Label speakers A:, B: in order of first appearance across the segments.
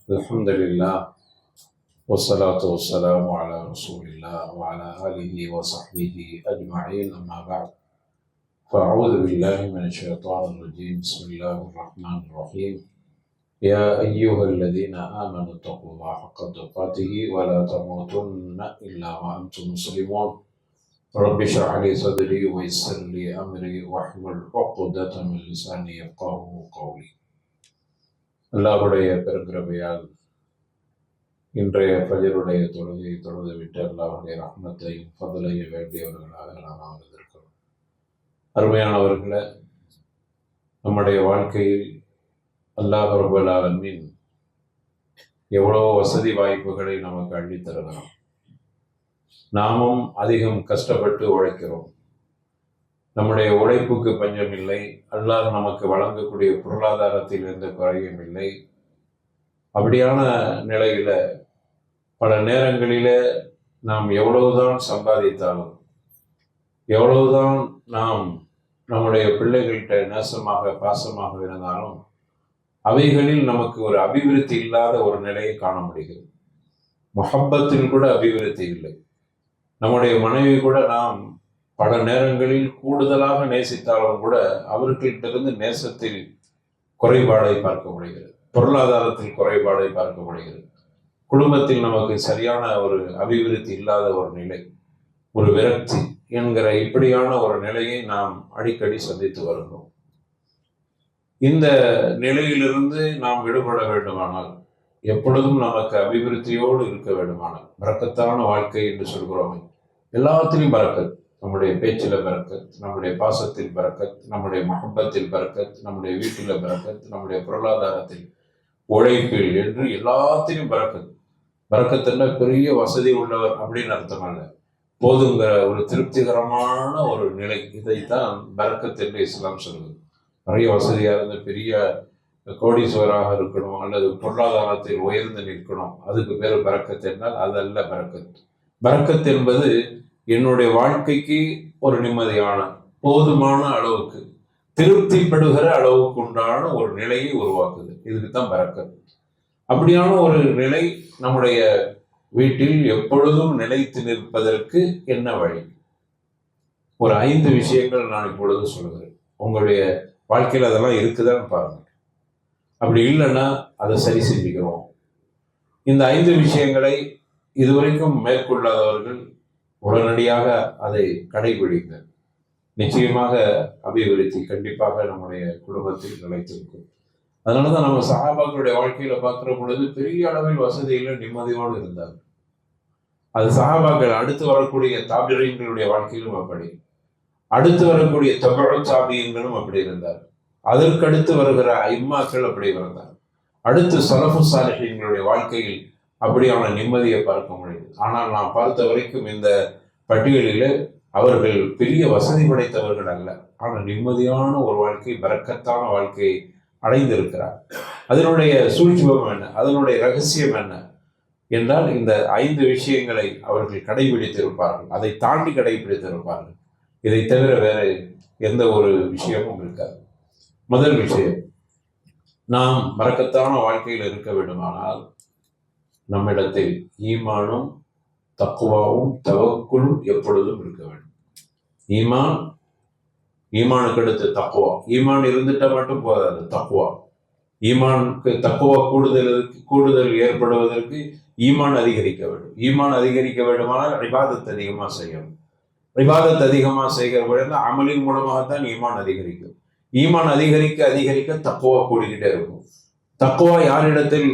A: الحمد لله والصلاة والسلام على رسول الله وعلى آله وصحبه أجمعين، أما بعد، فأعوذ بالله من الشيطان الرجيم. بسم الله الرحمن الرحيم. يا أيها الذين آمنوا اتقوا الله حق تقاته ولا تموتن إلا وأنتم مسلمون. رب اشرح لي صدري ويسر لي أمري واحلل عقدة من لساني يفقهوا قولي. அல்லாஹ்வுடைய பெருங்கிருபையால் இன்றைய ஃபஜ்ருடைய தொழுகையை தொழுதுவிட்டு அல்லாஹ்வுடைய ரஹ்மத்தையும் ஃபضலையும் வேண்டியவர்களாக நாம் அமர்ந்திருக்கிறோம். அருமையானவர்களே, நம்முடைய வாழ்க்கையில் அல்லாஹ் ரப்பல் ஆலமீன் எவ்வளோ வசதி வாய்ப்புகளை நமக்கு அள்ளித் தருகிறோம். நாமும் அதிகம் கஷ்டப்பட்டு உழைக்கிறோம். நம்முடைய உழைப்புக்கு பஞ்சம் இல்லை. அல்லாஹ் நமக்கு வழங்கக்கூடிய பொருளாதாரத்தில் எந்த குறையும் இல்லை. அப்படியான நிலையில பல நேரங்களில நாம் எவ்வளவுதான் சம்பாதித்தாலும், எவ்வளவுதான் நாம் நம்முடைய பிள்ளைகள்கிட்ட நேசமாக பாசமாக இருந்தாலும், அவைகளில் நமக்கு ஒரு அபிவிருத்தி இல்லாத ஒரு நிலையை காண முடிகிறது. முஹப்பத்தில் கூட அபிவிருத்தி இல்லை. நம்முடைய மனைவி கூட நாம் பல நேரங்களில் கூடுதலாக நேசித்தாலும் கூட அவர்களிடத்திலிருந்து நேசத்தில் குறைபாடை பார்க்க முடிகிறது, பொருளாதாரத்தில் குறைபாடை பார்க்க முடிகிறது. குடும்பத்தில் நமக்கு சரியான ஒரு அபிவிருத்தி இல்லாத ஒரு நிலை, ஒரு விரக்தி என்கிற இப்படியான ஒரு நிலையை நாம் அடிக்கடி சந்தித்து வருகிறோம். இந்த நிலையிலிருந்து நாம் விடுபட வேண்டுமானால், எப்பொழுதும் நமக்கு அபிவிருத்தியோடு இருக்க வேண்டுமானால், பரக்கத்தான வாழ்க்கை என்று சொல்கிறோமே, எல்லாத்திலும் பரக்கத். நம்முடைய பேச்சில் பரக்கத், நம்முடைய பாசத்தில் பரக்கத், நம்முடைய மஹப்பத்தில் பரக்கத், நம்முடைய வீட்டில் பரக்கத், நம்முடைய பொருளாதாரத்தில், உழைப்பில் என்று எல்லாத்திலும் பரக்கத். பரக்கத்துன்னா பெரிய வசதி உள்ளவர் அப்படின்னு அர்த்தம் அல்ல, போதுங்கிற ஒரு திருப்திகரமான ஒரு நிலை. இதைத்தான் பரக்கத் என்று இஸ்லாம் சொல்லுது. நிறைய வசதியாக இருந்து பெரிய கோடீஸ்வராக இருக்கணும் அல்லது பொருளாதாரத்தில் உயர்ந்து நிற்கணும், அதுக்கு பேர் பரக்கத் என்றால் அதல்ல பரக்கத். பரக்கத் என்பது என்னுடைய வாழ்க்கைக்கு ஒரு நிம்மதியான, போதுமான அளவுக்கு, திருப்திப்படுகிற அளவுக்கு உண்டான ஒரு நிலையை உருவாக்குது. இதுக்கு தான் பரக்கத். அப்படியான ஒரு நிலை நம்முடைய வீட்டில் எப்பொழுதும் நிலைத்து நிற்பதற்கு என்ன வழி? ஒரு 5 விஷயங்கள் நான் இப்பொழுது சொல்கிறேன். உங்களுடைய வாழ்க்கையில் அதெல்லாம் இருக்குதான்னு பாருங்க. அப்படி இல்லைன்னா அதை சரி செஞ்சுக்கிறோம். இந்த 5 விஷயங்களை இதுவரைக்கும் மேற்கொள்ளாதவர்கள் உடனடியாக அதை கடைபிடிங்க. நிச்சயமாக அபிவிருத்தி கண்டிப்பாக நம்முடைய குடும்பத்தில் நிலைத்திருக்கும். அதனாலதான் நம்ம சஹாபாக்களுடைய வாழ்க்கையில பார்க்கிற பொழுது பெரிய அளவில் வசதியில நிம்மதியோடு இருந்தாங்க. அது சஹாபாக்கள் அடுத்து வரக்கூடிய தாபியங்களுடைய வாழ்க்கையிலும் அப்படி, அடுத்து வரக்கூடிய தபஉ தாபியங்களும் அப்படி இருந்தார். அதற்கடுத்து வருகிற ஐம்மாக்கள் அப்படி இருந்தார். அடுத்து ஸலஃபு ஸாலிஹீன்களுடைய வாழ்க்கையில் அப்படியான நிம்மதியை பார்க்க முடியுது. ஆனால் நான் பார்த்த வரைக்கும் இந்த பட்டியலில் அவர்கள் பெரிய வசதி படைத்தவர்கள் அல்ல, ஆனால் நிம்மதியான ஒரு வாழ்க்கை, பரக்கத்தான வாழ்க்கையை அடைந்திருக்கிறார். அதனுடைய சூழ்ச்சிபம் என்ன, அதனுடைய ரகசியம் என்ன என்றால், இந்த 5 விஷயங்களை அவர்கள் கடைபிடித்திருப்பார்கள், அதை தாண்டி கடைபிடித்திருப்பார்கள். இதை தவிர வேற எந்த ஒரு விஷயமும் இருக்காது. முதல் விஷயம், நாம் பரக்கத்தான வாழ்க்கையில் இருக்க வேண்டுமானால் நம்மிடத்தில் ஈமானும் தக்குவாவும் தவக்குலும் எப்பொழுதும் இருக்க வேண்டும். ஈமானுக்கு அடுத்து தக்குவா. ஈமான் இருந்துட்டா மட்டும் போதாது, தக்குவா. ஈமானுக்கு தக்குவா கூடுதல் ஏற்படுவதற்கு ஈமான் அதிகரிக்க வேண்டும். ஈமான் அதிகரிக்க வேண்டுமானால் இபாதத் அதிகமாக செய்யணும். இபாதத் அதிகமாக செய்கிற பொழுது அமலின் மூலமாகத்தான் ஈமான் அதிகரிக்கும். ஈமான் அதிகரிக்க அதிகரிக்க தக்குவா கூடிக்கிட்டே இருக்கும். தக்குவா யாரிடத்தில்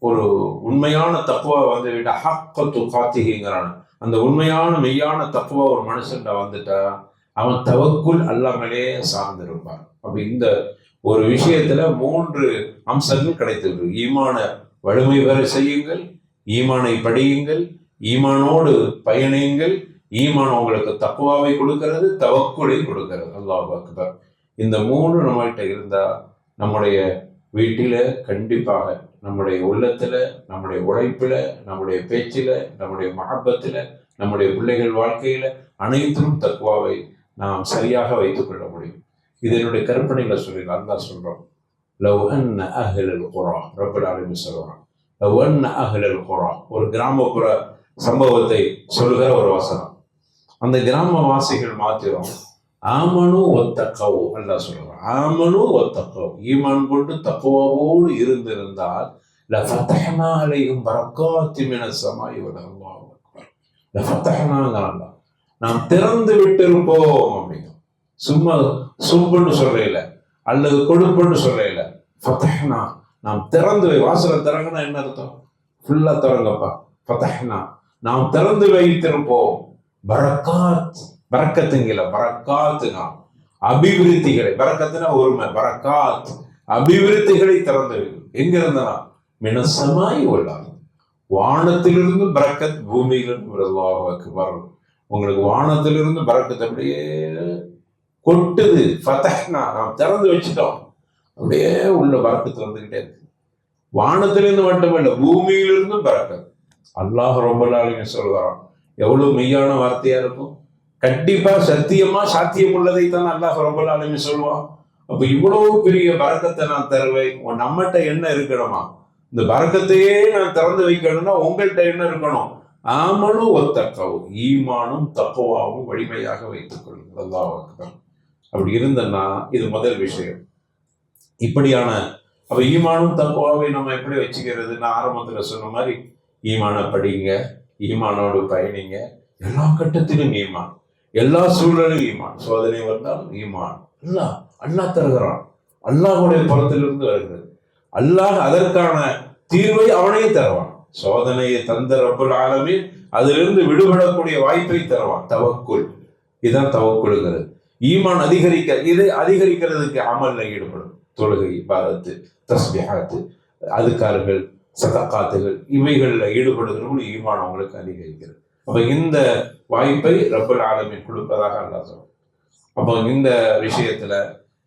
A: ஒரு உண்மையான தக்குவா வந்து விட்டா, ஹக்கத்து காத்திகிங்கிறான், அந்த உண்மையான மெய்யான தக்குவா ஒரு மனுஷன்ட வந்துட்டா அவன் தவக்குல் அல்லாமலே சார்ந்திருப்பான். அப்படி இந்த ஒரு விஷயத்துல 3 அம்சங்கள் கிடைத்திருக்கு. ஈமான வலிமை பெற செய்யுங்கள், ஈமானை படியுங்கள், ஈமானோடு பயணியுங்கள். ஈமான் உங்களுக்கு தக்குவாவை கொடுக்கிறது, தவக்குலை கொடுக்கிறது. அல்லாஹ் அக்பர். இந்த 3 நம்மகிட்ட இருந்தா நம்முடைய வீட்டில கண்டிப்பாக, நம்முடைய உள்ளத்துல, நம்முடைய உழைப்புல, நம்முடைய பேச்சில, நம்முடைய மஹப்பத்துல, நம்முடைய பிள்ளைகள் வாழ்க்கையில அனைத்திலும் தக்குவாவை நாம் சரியாக வைத்துக் கொள்ள முடியும். இதனுடைய கற்பனையில சொல்லி அல்லாஹ் சொல்றோம், லவ் அன்ன அஹ்லல் குரா, ரப்பல் ஆலமீன் சொல்றான், அஹ்லல் குரா, ஒரு கிராமப்புற சம்பவத்தை சொல்லுகிற ஒரு வசனம். அந்த கிராமவாசிகள் மாத்திரம் ஆமனு ஒத்தக்கவோ அல்லா சொல்றான், ஆமனு ஒத்தக்கவோ, ஈமான் கொண்டு தக்குவாவோடு இருந்திருந்தால் லஃபதஹ்னா அலைஹிம் பரக்காத்தின் மினஸ் ஸமாஇ வல் அர்தி, லஃபதஹ்னாங்கறாங்க, நாம் திறந்து விட்டிருப்போம் அப்படிங்க. சும்மா சும்புன்னு சொல்றையில அல்லது கொடுப்புன்னு சொல்றையில, ஃபதஹ்னா நாம் திறந்து வாசலை திறங்கன்னா என்ன அர்த்தம்? ஃபுல்லா திறங்கப்பா, ஃபதஹ்னா நாம் திறந்து வைத்திருப்போம், பரக்காத், பரக்கத்துங்கில பரக்காத்துங்க, அபிவிருத்திகளை, பரக்கத்துனா ஒருமை, பரக்காத் அபிவிருத்திகளை திறந்து எங்க இருந்தா மினஸ் ஸமாஇ வல் அர்தி, வானத்திலிருந்து பரக்கத், பூமியிலிருந்து வரும். உங்களுக்கு வானத்திலிருந்து பரக்கத் அப்படியே கொட்டுது. ஃபதஹ்னா நாம் திறந்து வச்சுட்டோம், அப்படியே உள்ள பரக்கத்து வந்துகிட்டே இருக்கு. வானத்திலிருந்து மட்டுமல்ல, பூமியிலிருந்து பரக்கத். அல்லாஹ் ரப்பல் ஆலமீன் சொல்றான். எவ்வளவு மெய்யான வார்த்தையா இருக்கும். கண்டிப்பா சத்தியமா சாத்தியம் உள்ளதை தான் அல்லாஹ் ரப்பல் ஆலமீன் சொல்லுவான். அப்ப இவ்வளவு பெரிய பரக்கத்தை நான் தருவேன், நம்மகிட்ட என்ன இருக்கணுமா? இந்த பரக்கத்தையே நான் திறந்து வைக்கணும்னா உங்கள்கிட்ட என்ன இருக்கணும்? ஆமனும் ஒத்தக்கவும், ஈமானும் தக்குவாவும் வலிமையாக வைத்துக் கொள்ளுங்கள். அல்லாஹ் அக்பர். அப்படி இருந்தன்னா இது முதல் விஷயம். இப்படியான அப்ப ஈமானும் தக்குவாவை நம்ம எப்படி வச்சுக்கிறது? நான் ஆரம்பத்துல சொன்ன மாதிரி ஈமான படிங்க, ஈமானோடு பயணிங்க. எல்லா கட்டத்திலும் ஈமான், எல்லா சூழலும் ஈமான். சோதனை வந்தாலும் ஈமான். அல்லாஹ் தருகிறான், அல்லாஹுடைய புறத்திலிருந்து வருகிறது. அல்லாஹ் அதற்கான தீர்வை அவனே தருவான். சோதனையை தந்த ரப்பல் ஆலமீன் அதிலிருந்து விடுபடக்கூடிய வாய்ப்பை தருவான். தவக்குல், இதுதான் தவக்குலுங்கிறது. ஈமான் அதிகரிக்க, இதை அதிகரிக்கிறதுக்கு அமல்ல ஈடுபடும். தொழுகை, இபாதத்து, தஸ்பீஹாத்து, அதுக்கார்கள், சதகாத்துகள், இவைகளில் ஈடுபடுகிறவங்க ஈமான் அவங்களுக்கு அதிகரிக்கிறது. அப்ப இந்த வாய்ப்பை ரப்பல் ஆலமீன் கொடுப்பதாக அல்லாஹ் சொல்றான். அப்போ இந்த விஷயத்துல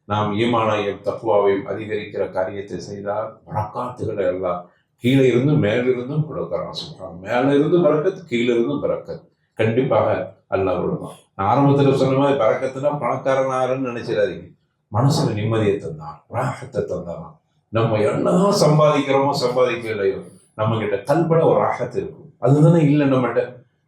A: நாம் ஈமானையும் தக்குவாவையும் அதிகரிக்கிற காரியத்தை செய்தால் பரக்காத்துகளை எல்லாம் கீழே இருந்து மேலிருந்தும் கொடுக்கிறான். சொல்றான், மேல இருந்து பரக்கத், கீழே இருந்தும் பரக்கத் கண்டிப்பாக அல்லாஹ் கொடுப்பான். நான் ஆரம்பத்தில் சொன்ன மாதிரி பரக்கத்துனா பணக்காரனாருன்னு நினைச்சிடாதீங்க. மனசுல நிம்மதியை தந்தான், ராகத்தை தந்தான். நம்ம என்னதான் சம்பாதிக்கிறோமோ சம்பாதிக்கலையோ நம்ம கிட்ட கல்பட ஒரு ராகத்து இருக்கும். அதுதானே இல்லை, நம்மகிட்ட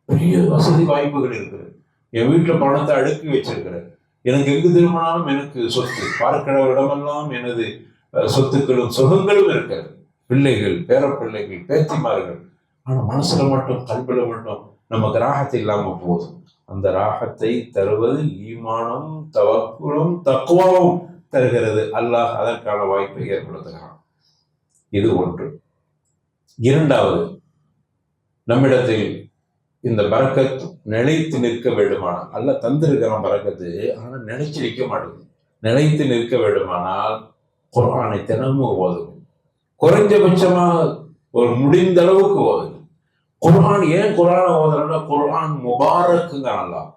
A: பெரிய வசதி வாய்ப்புகள் இருக்குது. என் வீட்டுல பணத்தை அடுக்கி வச்சிருக்கிறேன், எனக்கு எங்கு திரும்பினாலும் எனக்கு சொத்து, பார்க்கிற இடமெல்லாம் எனது சொத்துக்களும் சுகங்களும் இருக்கிறது, பிள்ளைகள், பேர பிள்ளைகள், பேத்திமார்கள். ஆனா மனசுல மட்டும் கல்வில மட்டும் நமக்கு ராகத்தை இல்லாம போதும். அந்த ராகத்தை தருவது ஈமானும் தவக்குலும் தக்குவாவும் தருகிறது. அல்லாஹ் அதற்கான வாய்ப்பை ஏற்படுத்துகிறான். இது ஒன்று. இரண்டாவது, நம்மிடத்தில் இந்த பரக்கத் நிலைத்து நிற்க வேண்டுமானால், அல்ல தந்திருக்கிறான் பரக்கத்து, ஆனா நினைச்சு நிற்க மாட்டேங்குது. நிலைத்து நிற்க வேண்டுமானால் குர்ஆனை தினமும் ஓதுங்க. குறைஞ்சபட்சமாக ஒரு முடிந்த அளவுக்கு ஓதுங்க. குர்ஆன் ஏன் குர்ஆனை ஓதுறா? குர்ஆன் முபாரக்குங்கிறான்,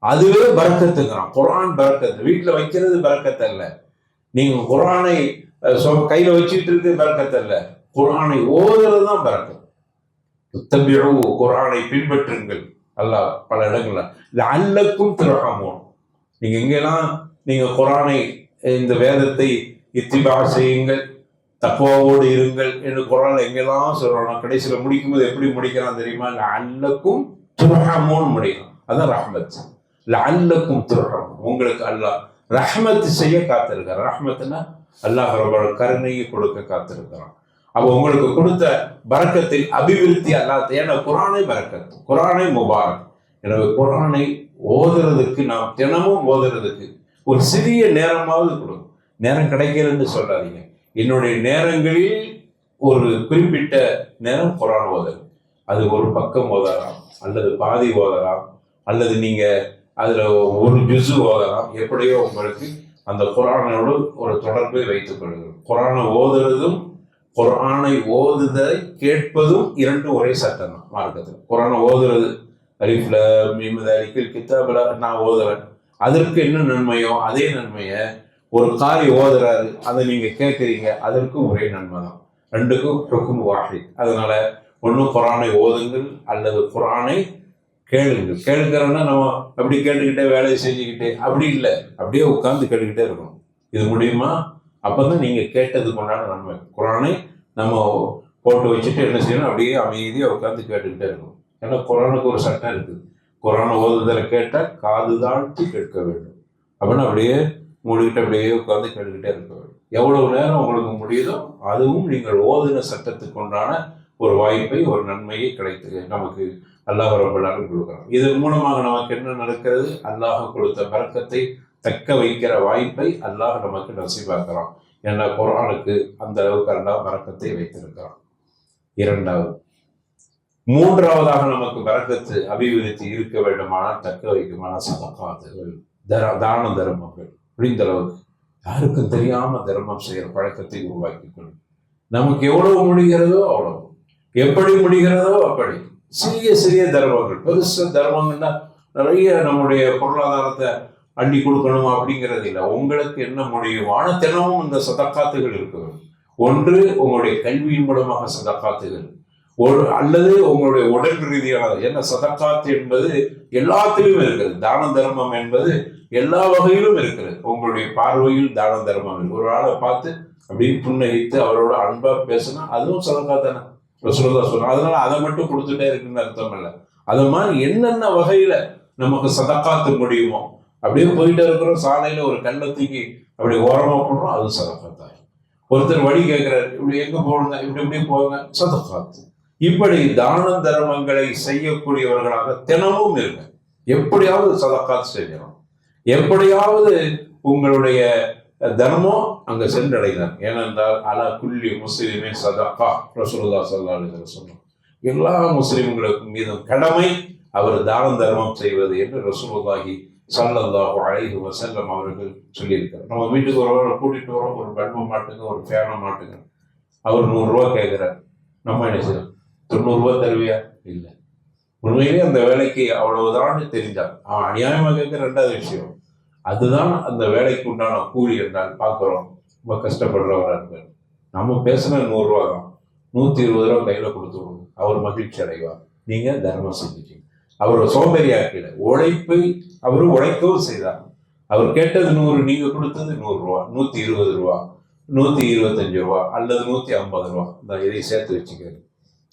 A: அதுவே பரக்கத்துங்கிறான். குர்ஆன் பரக்கத்து. வீட்டுல வைக்கிறது பரக்கத்து அல்ல, நீங்க குர்ஆனை கையில வச்சுட்டு இருக்கு பரக்கத்து அல்ல, குர்ஆனை ஓதுறது தான் பரக்கத்து. குர்ஆனை பின்பற்றுங்கள். அல்லாஹ் பல இடங்கள்ல லஅல்லக்கும் துர்ஹமூன், நீங்க எங்கெல்லாம் நீங்க குர்ஆனை, இந்த வேதத்தை இத்திபா செய்யுங்கள், தக்வாவோடு இருங்கள் என்று குர்ஆன்ல எங்கெல்லாம் சொல்றோம். கடைசியில முடிக்கும் போது எப்படி முடிக்கிறான் தெரியுமா? லஅல்லக்கும் துர்ஹமூன் முடியும். அதான் ரஹ்மத். லஅல்லக்கும் துர்ஹமூன், உங்களுக்கு அல்லாஹ் ரஹ்மத் செய்ய காத்திருக்கிறார். ரஹ்மத்னா அல்லாஹ் ரப்பல் கருணையை கொடுக்க காத்திருக்கிறான். அப்போ உங்களுக்கு கொடுத்த பரக்கத்தில் அபிவிருத்தி அல்லாஹ். ஏன்னா குர்ஆனை பரக்கத், குர்ஆனை முபாரக். எனவே குர்ஆனை ஓதுறதுக்கு, நாம் தினமும் ஓதுறதுக்கு ஒரு சிறிய நேரமாவது கொடுங்க. நேரம் கிடைக்கலன்னு சொல்லாதீங்க. என்னுடைய நேரங்களில் ஒரு குறிப்பிட்ட நேரம் குர்ஆன் ஓதல். அது ஒரு பக்கம் ஓதலாம், அல்லது பாதி ஓதலாம், அல்லது நீங்க அதுல ஒரு ஜுஸு ஓதலாம். எப்படியோ உங்களுக்கு அந்த குர்ஆனோடு ஒரு தொடர்பை வைத்துக் கொள்ளுங்கள். குர்ஆனை ஓதுறதும் குர்ஆனை ஓதுதை கேட்பதும் இரண்டும் ஒரே சட்டம் தான் மார்க்கத்தில். குர்ஆனை ஓதுறது, அலிஃப் லாம் மீம் தாலிகல் கிதாபுல நான் ஓதுறேன், அதற்கு என்ன நன்மையோ அதே நன்மையை ஒரு காரி ஓதுறாரு, அதை நீங்க கேட்குறீங்க, அதற்கும் ஒரே நன்மை தான். ரெண்டுக்கும் ஹுக்ம் வாஹித். அதனால ஒன்றும் குர்ஆனை ஓதுங்கள் அல்லது குர்ஆனை கேளுங்கள். கேட்கிறோன்னா நம்ம அப்படி கேட்டுக்கிட்டே வேலையை செஞ்சுக்கிட்டே அப்படி இல்லை, அப்படியே உட்கார்ந்து கேட்டுக்கிட்டே இருக்கணும். இது முடியுமா? அப்பதான் நீங்க கேட்டது கொண்டாட நன்மை. குர்ஆனை நம்ம போட்டு வச்சுட்டு என்ன செய்யணும், அப்படியே அமைதியாக உட்காந்து கேட்டுக்கிட்டே இருக்கும். ஏன்னா குரானுக்கு ஒரு சட்டம் இருக்குது, குரானை ஓதுதலை கேட்டால் காது தாழ்த்தி கேட்க வேண்டும் அப்படின்னு அப்படியே மூடிக்கிட்டு அப்படியே உட்காந்து கேட்டுக்கிட்டே இருக்க வேண்டும். எவ்வளவு நேரம் உங்களுக்கு முடியுதோ அதுவும் நீங்கள் ஓதுன சட்டத்துக்கு உண்டான ஒரு வாய்ப்பை, ஒரு நன்மையை கிடைத்து நமக்கு அல்லாஹ் ரப்பல் ஆலமீன் கொடுக்குறான். இதன் மூலமாக நமக்கு என்ன நடக்கிறது, அல்லாஹ் கொடுத்த பரக்கத்தை தக்க வைக்கிற வாய்ப்பை அல்லாஹ் நமக்கு நசீபாக்குறான். ஏன்னா குர்ஆனுக்கு அந்த அளவுக்கு அல்லாஹ் பரக்கத்தை வைத்திருக்கிறான். இரண்டாவது, மூன்றாவதாக நமக்கு பரக்கத்து அபிவிருத்தி இருக்க வேண்டுமானால் தக்க வைக்குமான சதகாத்துகள், தான தர்மங்கள். முடிந்த அளவுக்கு யாருக்கும் தெரியாம தர்மம் செய்யற பழக்கத்தை உருவாக்கி கொள்ளும். நமக்கு எவ்வளவு முடிகிறதோ அவ்வளவு, எப்படி முடிகிறதோ அப்படி சிறிய சிறிய தர்மங்கள். பெருசு தர்மங்கள்னா நிறைய நம்முடைய பொருளாதாரத்தை அள்ளி கொடுக்கணும் அப்படிங்கிறது இல்லை. உங்களுக்கு என்ன முடியும், ஆனால் தினமும் இந்த சதக்காத்துகள் இருக்கிறது. ஒன்று உங்களுடைய கல்வியின் மூலமாக சதக்காத்துகள், அல்லது உங்களுடைய உடல் ரீதியானது. என்ன சதக்காத்து என்பது எல்லாத்திலும் இருக்கிறது. தான தர்மம் என்பது எல்லா வகையிலும் இருக்கிறது. உங்களுடைய பார்வையில் தான தர்மம். ஒரு ஆளை பார்த்து அப்படியே புன்னகித்து அவரோட அன்பா பேசினா அதுவும் சதக்கா தானே, சொல்லுங்க. அதனால அதை மட்டும் கொடுத்துட்டே இருக்குன்னு அர்த்தம் இல்லை. அது மாதிரி என்னென்ன வகையில நமக்கு சதக்காத்து முடியுமோ, அப்படியே போயிட்டு இருக்கிறோம், சாலையில ஒரு கள்ளத்தூக்கி அப்படி ஓரமா போடுறோம், அது சதக்காத்தாய். ஒருத்தர் வழி கேட்கிறார், இப்படி எங்க போடுங்க, இப்படி இப்படி போங்க, சதக்காத்து. இப்படி தான தர்மங்களை செய்யக்கூடியவர்களாக தினமும் இருங்க. எப்படியாவது சதக்காத்து செய்யணும், எப்படியாவது உங்களுடைய தர்மம் அங்க சென்றடைந்தார். ஏனென்றால் அலா குல்லி முஸ்லிமே சதகா, ரசூலுல்லாஹி ஸல்லல்லாஹு அலைஹி வஸல்லம் எல்லா முஸ்லிம்களுக்கு மீதும் கடமை அவர் தான தர்மம் செய்வது என்று ரசூலுல்லாஹி ஸல்லல்லாஹு அலைஹி வஸல்லம் அவர்கள் சொல்லியிருக்கிறார். நம்ம வீட்டுக்கு ஒருவரை கூட்டிட்டு வரோம், ஒரு பல்பு மாட்டுங்க, ஒரு ஃபேனை மாட்டுங்க, அவர் 100 ரூபா கேட்கிறார். நம்ம என்ன செய்யணும், 90 ரூபா தருவியா? இல்லை. உண்மையிலே அந்த வேலைக்கு அவ்வளவுதான் தெரிஞ்சால் அவன் அநியாயமாக கேட்கிற. ரெண்டாவது விஷயம், அதுதான் அந்த வேலைக்கு உண்டான கூலி என்றால் பார்க்குறோம். ரொம்ப கஷ்டப்படுறவராக இருப்பார். நம்ம பேசுன 100 ரூபா தான், 120 ரூபா கையில் கொடுத்துருவோம், அவர் மகிழ்ச்சி அடைவார். நீங்க தர்மம் செஞ்சுட்டீங்க. அவர் சோம்பேறியாக்கல, உழைப்பை அவர் உழைக்கவும் செய்தார். அவர் கேட்டது 100, நீங்க கொடுத்தது 100 ரூபா, 120 ரூபா, 125 ரூபா அல்லது 150 ரூபா, இதை சேர்த்து வச்சுக்கிறது.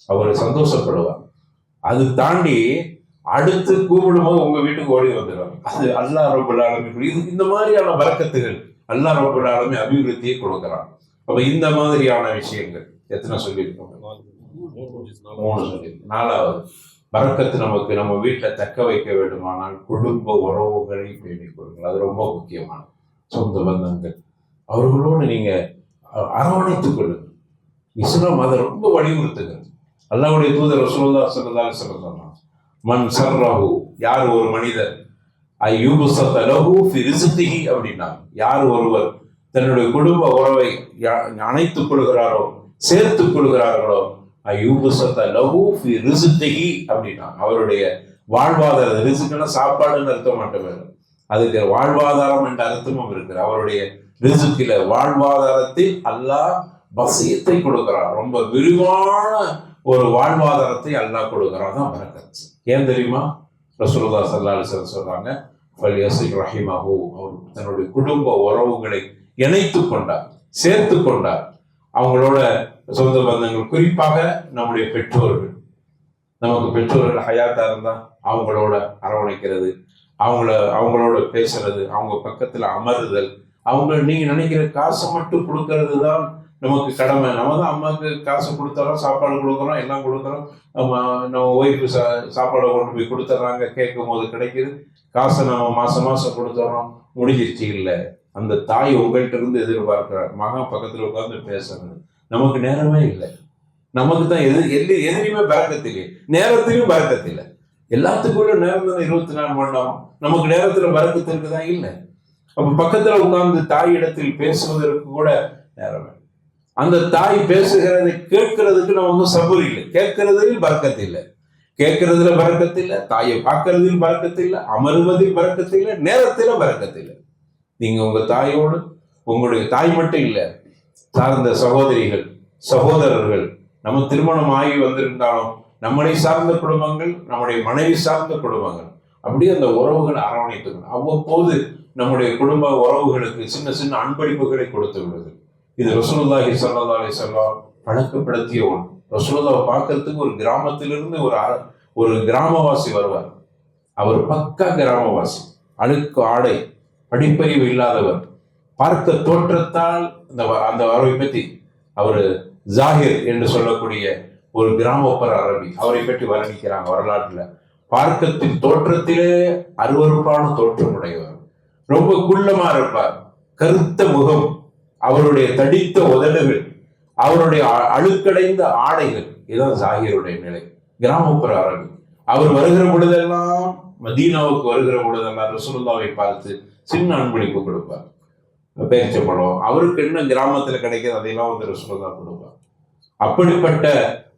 A: அவர் சந்தோஷப்படுவார். அது தாண்டி அடுத்து கூப்பிடும்போது உங்க வீட்டுக்கு ஓடி வந்துடுவாங்க. அது அல்லாஹ் ரப்பல் ஆலமீன். இது இந்த மாதிரியான பரக்கத்துகள் அல்லாஹ் ரப்பல் ஆலமீன் அபிவிருத்தியை கொடுக்கிறான். அப்ப இந்த மாதிரியான விஷயங்கள் எத்தனை சொல்லியிருக்கோம்? 3 சொல்லியிருக்கோம். 4வது பரக்கத்து நமக்கு நம்ம வீட்டில் தக்க வைக்க வேண்டுமானால் குடும்ப உறவுகளை பேணிக் கொள்ளுங்கள். அது ரொம்ப முக்கியமானது. சொந்த பந்தங்கள் அவர்களோடு நீங்க அரவணைத்துக் கொள்ளுங்கள். இஸ்லாம் அதை ரொம்ப வலியுறுத்துகிறது. அல்லாஹ்வுடைய தூதர் ரசூலுல்லாஹி ஸல்லல்லாஹு அலைஹி வஸல்லம் சொன்னாங்க, மன் சர்ரஹு, யார் ஒரு மனிதர் அய்யுபஸத லஹு ஃபி ரிஸ்கிஹி அப்படின்னா, யார் ஒருவர் தன்னுடைய குடும்ப உறவை அணைத்துக் கொள்கிறாரோ, சேர்த்துக் கொள்கிறார்களோ, அய்யுபஸத லஹு ஃபி ரிஸ்கிஹி அப்படின்னா அவருடைய வாழ்வாதார, ரிஸ்க்னா சாப்பாடுன்னு அர்த்தம் மட்டுமே, அதுக்கு வாழ்வாதாரம் என்ற அர்த்தமும் இருக்கு. அவருடைய ரிஸ்கில வாழ்வாதாரத்தில் அல்லாஹ் வசியத்தை கொடுக்கிறார். ரொம்ப விரிவான ஒரு வாழ்வாதாரத்தை அல்லாஹ் கொடுக்கிறான். தான் பரக்கத். ஏன் தெரியுமா? ரசூலுல்லாஹி ஸல்லல்லாஹு அலைஹி வஸல்லம் சொல்றாங்க, ஃபல்யஸில் ரஹிமஹு, அவர் தன்னுடைய குடும்ப உறவுகளை இணைத்து கொண்டார், சேர்த்து கொண்டார். அவங்களோட சொந்த பந்தங்கள், குறிப்பாக நம்முடைய பெற்றோர்கள், நமக்கு பெற்றோர்கள் ஹயாத்தா இருந்தா அவங்களோட அரவணைக்கிறது, அவங்களோட பேசுறது, அவங்க பக்கத்துல அமருதல். அவங்க நீங்க நினைக்கிற காசை மட்டும் கொடுக்கறது தான் நமக்கு கடமை. நம்ம தான் அம்மாவுக்கு காசு கொடுத்துறோம், சாப்பாடு கொடுக்குறோம், எல்லாம் கொடுக்குறோம். நம்ம ஒய்ஃபு சாப்பாடை கொண்டு போய் கொடுத்துட்றாங்க, கேட்கும் போது கிடைக்குது. காசை நம்ம மாசம் கொடுத்துட்றோம், முடிஞ்சிருச்சு. இல்லை, அந்த தாய் உங்கள்கிட்ட இருந்து எதிர்பார்க்கிறார். மகன் பக்கத்தில் உட்காந்து பேசுறது. நமக்கு நேரமே இல்லை. நமக்கு தான் எதிரியுமே பரக்கத்தில்லை, நேரத்திலையும் பரக்கத்தில்லை. எல்லாத்துக்குள்ள நேரம் தானே 24 மணி நேரம். நமக்கு நேரத்துல பரக்கத்து இருக்குதான்? இல்லை. அப்ப பக்கத்துல உட்கார்ந்து தாய் இடத்தில் பேசுவதற்கு கூட நேரம். அந்த தாய் பேசுகிறதை கேட்கறதுக்கு நமக்கு சபூர் இல்லை. கேட்கறதில் பரக்கத்து இல்லை, கேட்கறதுல பரக்கத்து இல்லை, தாயை பார்க்கறதில் பரக்கத்து இல்லை, அமருவதில் பரக்கத்து இல்லை, நேரத்தில பரக்கத்து இல்லை. நீங்க உங்க தாயோடு, உங்களுடைய தாய் மட்டும் இல்லை, சார்ந்த சகோதரிகள், சகோதரர்கள், நம்ம திருமணம் ஆகி வந்திருந்தாலும் நம்மளை சார்ந்த குடும்பங்கள், நம்முடைய மனைவி சார்ந்த குடும்பங்கள், அப்படியே அந்த உறவுகளை அரவணைத்துக்கணும். அவ்வப்போது நம்முடைய குடும்ப உறவுகளுக்கு சின்ன சின்ன அன்பளிப்புகளை கொடுத்து விடுது. இது ரசூலுல்லாஹி ஸல்லல்லாஹு அலைஹி வஸல்லம் பழக்கப்படுத்திய ஒன்று. ரசூலுல்லாஹை பார்க்கறதுக்கு ஒரு கிராமத்திலிருந்து ஒரு கிராமவாசி வருவார். அவர் பக்கா கிராமவாசி, அழுக்கு ஆடை, படிப்பறிவு இல்லாதவர். பார்க்க தோற்றத்தால் அந்த வரவை பற்றி அவர் ஜாகிர் என்று சொல்லக்கூடிய ஒரு கிராமப்புற அரபி, அவரை பற்றி வர்ணிக்கிறாங்க வரலாற்றுல. பார்க்கத்தின் தோற்றத்திலே அருவருப்பான தோற்றமுடையவர், ரொம்ப குள்ளமா இருப்பார், கருத்த முகம், அவருடைய தடித்த உதடுகள், அவருடைய அழுக்கடைந்த ஆடைகள். இதுதான் ஜாகிருடைய நிலை, கிராமப்புற அரபி. அவர் வருகிற பொழுதெல்லாம், மதீனாவுக்கு வருகிற பொழுதெல்லாம் ரசூலுல்லாஹை பார்த்து சின்ன அன்பளிப்பு கொடுப்பார். பேரிச்சம்பழம், அவருக்கு என்ன கிராமத்துல கிடைக்கிறது அதையெல்லாம் வந்து ரசூலுல்லாஹ் கொடுப்பார். அப்படிப்பட்ட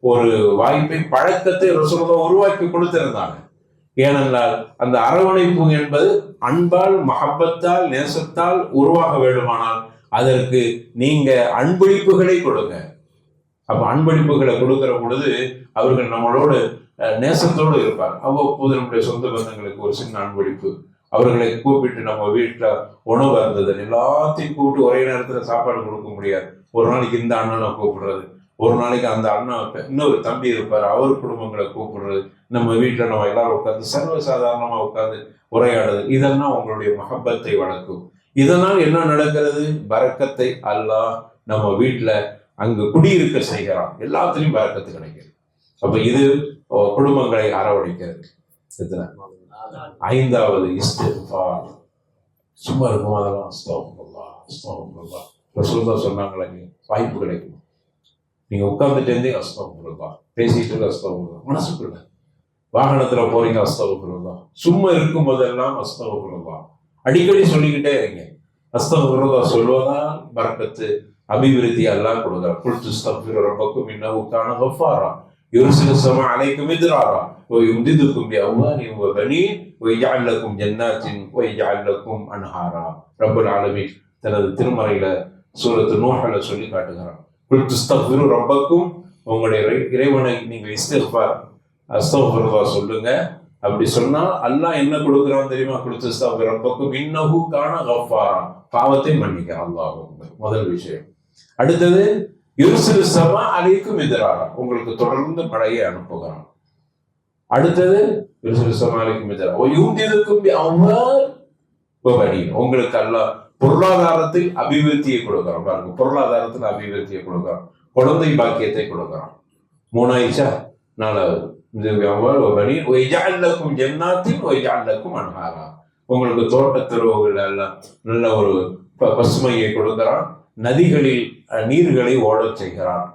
A: ஒரு வாய்ப்பை, பழக்கத்தை ரசூலுல்லாஹ் உருவாக்கி கொடுத்திருந்தாங்க. ஏனென்றால் அந்த அரவணைப்பு என்பது அன்பால், மஹப்பத்தால், நேசத்தால் உருவாக வேண்டுமானால் அதற்கு நீங்க அன்பளிப்புகளை கொடுங்க. அப்ப அன்பளிப்புகளை கொடுக்கிற பொழுது அவர்கள் நம்மளோடு நேசத்தோடு இருப்பார். அவ்வப்போது நம்முடைய சொந்த பந்தங்களுக்கு ஒரு சின்ன அன்பளிப்பு, அவர்களை கூப்பிட்டு நம்ம வீட்டுல உணவு இருந்தது எல்லாத்தையும் கூப்பிட்டு ஒரே நேரத்துல சாப்பாடு கொடுக்க முடியாது. ஒரு நாளைக்கு இந்த அண்ணனை கூப்பிடுறது, ஒரு நாளைக்கு அந்த அண்ணன் இன்னொரு தம்பி இருப்பார், அவர் குடும்பங்களை கூப்பிடுறது, நம்ம வீட்டுல நம்ம எல்லாரும் உட்காந்து சர்வசாதாரணமா உட்காந்து உரையாடுறது, இதெல்லாம் உங்களுடைய மஹப்பத்தை வளர்க்கும். இதனால் என்ன நடக்கிறது? பரக்கத்தை அல்லாஹ் நம்ம வீட்டுல அங்கு குடியிருக்க செய்கிறான், எல்லாத்துலயும் பரக்கத்து கிடைக்கிறது. அப்ப இது குடும்பங்களை அரவணைக்கிறது. ஐந்தாவது இஸ்திக்ஃபார். சும்மா இருக்கும் அதெல்லாம் அஸ்தக்ஃபிருல்லாஹ் அஸ்தக்ஃபிருல்லாஹ். ரசூலுல்லாஹ் சொன்னாங்களே, வாய்ப்பு கிடைக்கும், நீங்க உட்கார்ந்துட்டு இருந்தே அஸ்தக்ஃபிருல்லாஹ், பேசிட்டு அஸ்தக்ஃபிருல்லாஹ், மனசுக்குள்ள வாகனத்துல போறீங்க அஸ்தக்ஃபிருல்லாஹ், சும்மா இருக்கும் போதெல்லாம் அஸ்தக்ஃபிருல்லாஹ், அடிக்கடி சொல்லிக்கிட்டே இருங்க. அஸ்தக்ஃபிருல்லாஹ் சொல்வதால் பரக்கத்து, அபிவிருத்தி அல்லாஹ் கொடுக்கிறார். குல்து அஸ்தக்ஃபிரு ரப்பக்கும் இன்னஹு கான கஃபாரா யுர்சிலு ஸமா அலைக்கும் மித்ராரா வ யும்திதுக்கும் பிஅம்வாலின் வ பனீன் வ யஜ்அல் லக்கும் ஜன்னாத்தின் வ யஜ்அல் லக்கும் அன்ஹாரா. ரப்பல் ஆலமீன் தனது திருமறையில சூரத்து நூஹ்ல சொல்லி காட்டுகிறார். குல்து அஸ்தக்ஃபிரு ரப்பக்கும், உங்களுடைய இறைவனை நீங்க இஸ்திக்ஃபார் அஸ்தக்ஃபிருல்லாஹ் சொல்லுங்க. அப்படி சொன்னா அல்லாஹ் என்ன கொடுக்குறான் தெரியுமா? குல்து அஸ்தக்ஃபிரு ரப்பக்கும் இன்னஹு கான கஃபாரா, பாவத்தை மன்னிக்க அல்லாஹ். முதல் விஷயம். அடுத்தது யுர்சிலு ஸமா அலைக்கும் மித்ராரா, உங்களுக்கு தொடர்ந்து மழையை அனுப்புகிறான். அடுத்தது யுர்சிலு ஸமா அலைக்கும் மித்ராரா வ யும்திதுக்கும் பிஅம்வால் வ பனீன், உங்களுக்கு அல்லாஹ் பொருளாதாரத்தில் அபிவிருத்தியை கொடுக்கிறான். பாருங்க, பொருளாதாரத்தில் அபிவிருத்தியை கொடுக்கிறான், குழந்தை பாக்கியத்தை கொடுக்கிறான். மூணாயிடுச்சா? நாலாவது உங்களுக்கு தோட்டத்துறவுகள் எல்லாம் நல்ல ஒரு பசுமையை கொடுக்கிறான், நதிகளில் நீர்களை ஓடச் செய்கிறான்.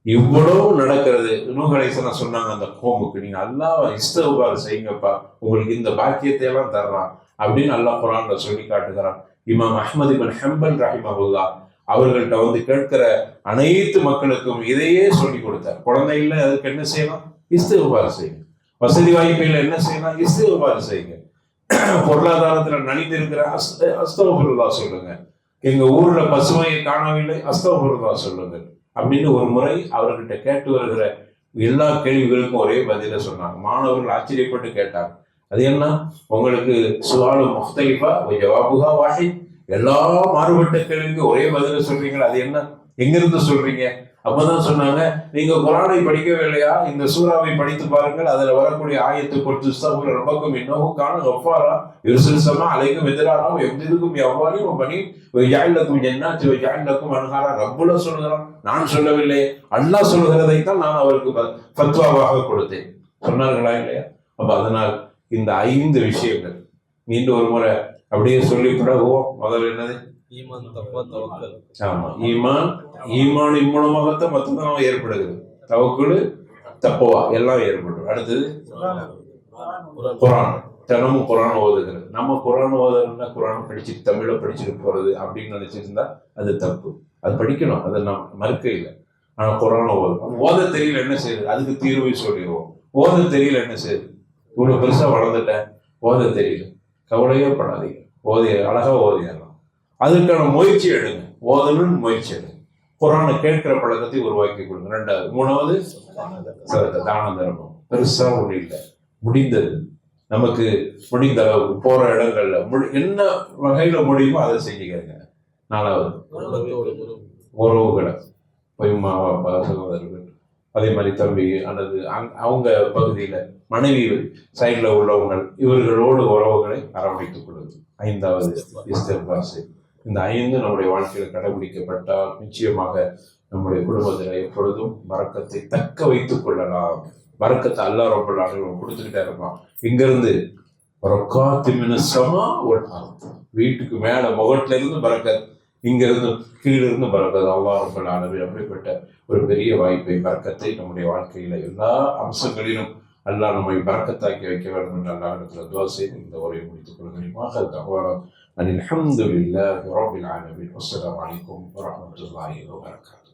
A: இவ்வளவு நடக்கிறது. நூஹ் அலைஹிஸ்ஸலாம் சொன்னாங்க அந்த கோமுக்கு, நீங்க அல்லாஹ் இஸ்திக்ஃபார் செய்யுங்கப்பா, உங்களுக்கு இந்த பாக்கியத்தை எல்லாம் தர்றான் அப்படின்னு அல்லாஹ் குர்ஆன்ல சொல்லி காட்டுகிறான். இமாம் அஹ்மது இப்னு ஹம்பல் ரஹிமஹுல்லாஹ் அவர்கள்ட்ட வந்து கேட்கிற அனைத்து மக்களுக்கும் இதையே சொல்லி கொடுத்தார். குழந்தை இல்லை, அதுக்கு என்ன செய்யலாம்? இஸ்திக்ஃபார் செய்யுங்க. வசதி வாய்ப்புல என்ன செய்யலாம்? இஸ்திக்ஃபார் செய்யுங்க. பொருளாதாரத்துல நலிந்து இருக்கிற அஸ்தக்ஃபிருல்லாஹ் சொல்லுங்க. எங்க ஊர்ல பசுமையை காணவில்லை, அஸ்தக்ஃபிருல்லாஹ் சொல்லுங்க அப்படின்னு ஒரு முறை அவர்கிட்ட கேட்டு வருகிற எல்லா கேள்விகளுக்கும் ஒரே பதில சொன்னாங்க. மாணவர்கள் ஆச்சரியப்பட்டு கேட்டாங்க, அது என்ன உங்களுக்கு சுஆலு முக்தலிஃபா வ ஜவாபுஹா வாஹித், எல்லா மாறுபட்ட கேள்விக்கு ஒரே பதில சொல்றீங்களா, அது என்ன, எங்கிருந்து சொல்றீங்க? அப்பதான் சொன்னாங்க, நீங்க குர்ஆனை படிக்கவே இல்லையா? இந்த சூறாவை படித்து பாருங்கள், அதுல வரக்கூடிய ஆயத்து குல்து அஸ்தக்ஃபிரு ரப்பக்கும் இன்னஹு கான கஃபாரா யுர்சிலு ஸமா அலைக்கும் மித்ராரா வ யும்திதுக்கும் பிஅம்வாலின் வ பனீன் வ யஜ்அல் லக்கும் ஜன்னாத்தின் வ யஜ்அல் லக்கும் அன்ஹாரா. ரப்புல சொல்கிறான், நான் சொல்லவில்லை, அல்லாஹ் சொல்கிறதை தான் நான் அவருக்கு ஃபத்வாவாக கொடுத்தேன். சொன்னார்களா இல்லையா? அப்ப அதனால் இந்த 5 விஷயங்கள் மீண்டும் ஒரு முறை அப்படியே சொல்லி பிறகுவோம். முதல்ல என்னது? ஆமா, ஈமானின் மூலமாகத்தான் மொத்தம் ஏற்படுகிறது. தவக்குல், தக்வா எல்லாம் ஏற்படும். அடுத்தது குர்ஆன், தினமும் குர்ஆன் ஓதுகிறது. நம்ம குர்ஆன் ஓதுறதுன்னா குர்ஆன் படிச்சுட்டு தமிழை படிச்சுட்டு போறது அப்படின்னு நினைச்சிருந்தா அது தப்பு. அது படிக்கணும், அதை நாம் மறுக்க இல்லை. ஆனா குர்ஆன் ஓத தெரியல என்ன செய்யுது? அதுக்கு தீர்வை சொல்லிடுவோம். ஓத தெரியல என்ன செய்யுது? இவ்வளவு பெருசா வளர்ந்துட்டேன், ஓத தெரியல, கவலையே படாதீங்க, அழகா ஓதிடலாம். அதுக்கான முயற்சி எடுங்க, ஓதணும்னு முயற்சி எடுங்க. குர்ஆனை கேட்கிற பழக்கத்தை உருவாக்கி கொடுங்க. 2வது. 3வது தான தர்மம். பெருசா ஒண்ணு இல்லை, முடிந்தது நமக்கு முடிந்த அளவுக்கு போற இடங்கள்ல என்ன வகையில முடியுமோ அதை செஞ்சுக்கிறேங்க. 4வது உறவுகளை, பொய்மாவா, சகோதரர்கள், அதே மாதிரி தம்பி அல்லது அவங்க பகுதியில் மனைவி சைடில் உள்ளவங்க இவர்களோடு உறவுகளை அரவணைத்துக் கொள்வது. 5வது இஸ்திக்ஃபார். இந்த 5 நம்முடைய வாழ்க்கையில் கடைபிடிக்கப்பட்டால் நிச்சயமாக நம்முடைய குடும்பத்தில் எப்பொழுதும் பரக்கத்தை தக்க வைத்துக் கொள்ளலாம். பரக்கத்தை அல்லாஹ் ரப்பல் ஆலமீன் கொடுத்துக்கிட்டே இருப்பான். இங்கிருந்து வீட்டுக்கு மேல முகட்டில இருந்து பரக்கத், இங்க இருந்து கீழே இருந்து பரக்கத். அல்லாஹ் ரப்பல் ஆலமீன் அப்படிப்பட்ட ஒரு பெரிய வாய்ப்பை, பரக்கத்தை நம்முடைய வாழ்க்கையில எல்லா அம்சங்களிலும் அல்லாஹ் நம்மை பரக்கத்தாக்கி வைக்க வேண்டும் என்று அல்லாஹ்விடத்தில் துஆ செய்து இந்த உரையை முடித்துக் கொள்கிறேன். அல்ஹம்துலில்லாஹி ரப்பில் ஆலமீன். அஸ்ஸலாமு அலைக்கும் வரஹ்மத்துல்லாஹி வபரகாத்துஹு.